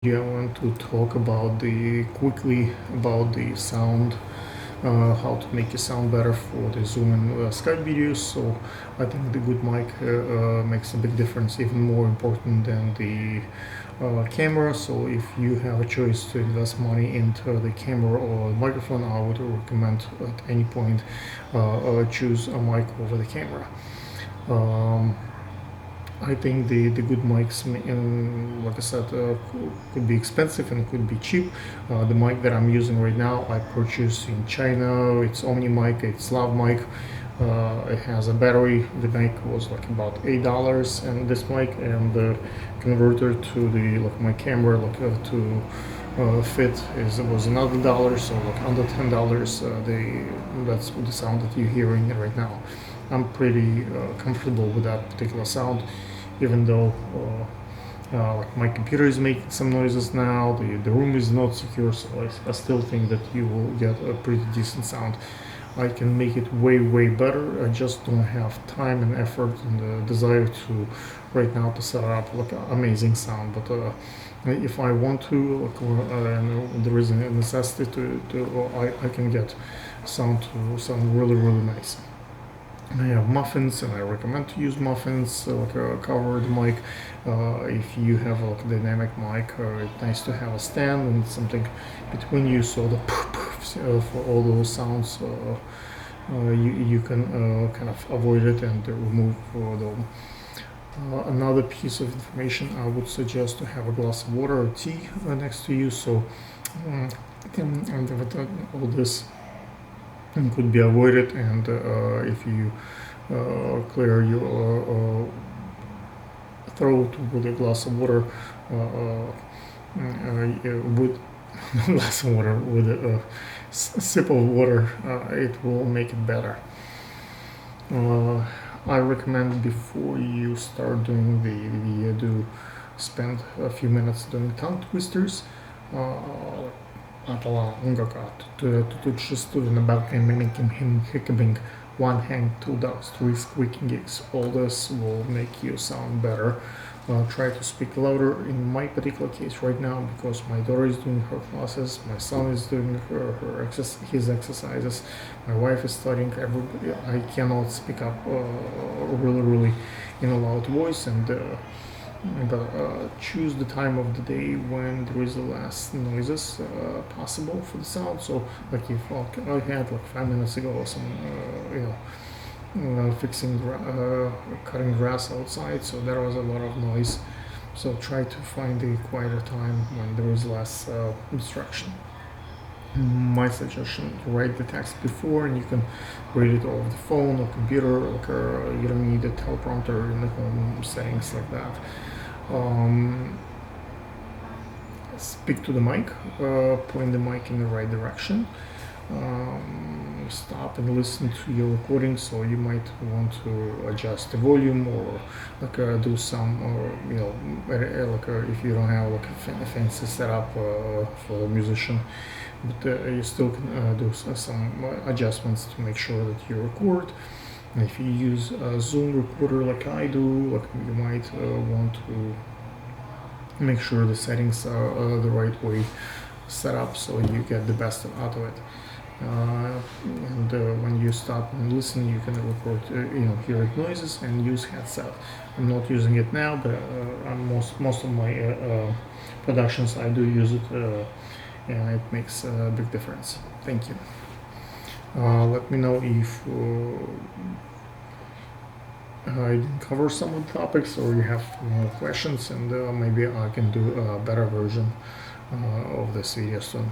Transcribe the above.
I want to talk about quickly about the sound, how to make it sound better for the Zoom and Skype videos. So I think the good mic makes a big difference, even more important than the camera. So if you have a choice to invest money into the camera or microphone, I would recommend at any point choose a mic over the camera. I think the good mics, like I said, could be expensive and could be cheap. The mic that I'm using right now, I purchased in China. It's Omni mic, it's lav mic. It has a battery. The mic was like about $8, and this mic and the converter to my camera to fit was another dollar. So like under $10. That's the sound that you're hearing right now. I'm pretty comfortable with that particular sound, even though like my computer is making some noises now. The room is not secure, so I still think that you will get a pretty decent sound. I can make it way better. I just don't have time and effort and the desire to right now to set up like an amazing sound. But if I want to, and there is a necessity I can get sound to sound really nice. I have muffins, and I recommend to use muffins, like a covered mic. If you have like a dynamic mic, it's nice to have a stand and something between you, so the for all those sounds, you can kind of avoid it and remove them. Another piece of information, I would suggest to have a glass of water or tea next to you, so all this could be avoided. And if you clear your throat with a glass of water, with a glass of water, with a sip of water, it will make it better. I recommend before you start doing the video, do spend a few minutes doing tongue twisters. To just do in the balcony, mimicking him hiccuping, one hang, two dogs, three squeaking gigs. All this will make you sound better. Try to speak louder. In my particular case right now, because my daughter is doing her classes, my son is doing his exercises, my wife is studying. Everybody, I cannot speak up really in a loud voice, and choose the time of the day when there is the less noises possible for the sound. So like if I had like 5 minutes ago some fixing cutting grass outside, so there was a lot of noise. So try to find a quieter time when there is less distraction. My suggestion, write the text before, and you can read it over the phone or computer, you don't need a teleprompter in the home settings like that. Speak to the mic, point the mic in the right direction. Stop and listen to your recording, so you might want to adjust the volume or do some, if you don't have like a fancy setup for the musician, but you still can do some adjustments to make sure that you record. And if you use a Zoom recorder like I do, you might want to make sure the settings are the right way set up so you get the best out of it. And when you stop and listen, you can record, hear noises and use headset. I'm not using it now, but most of my productions I do use it, and it makes a big difference. Thank you. Let me know if I didn't cover some of the topics, or you have more questions, and maybe I can do a better version of this video soon.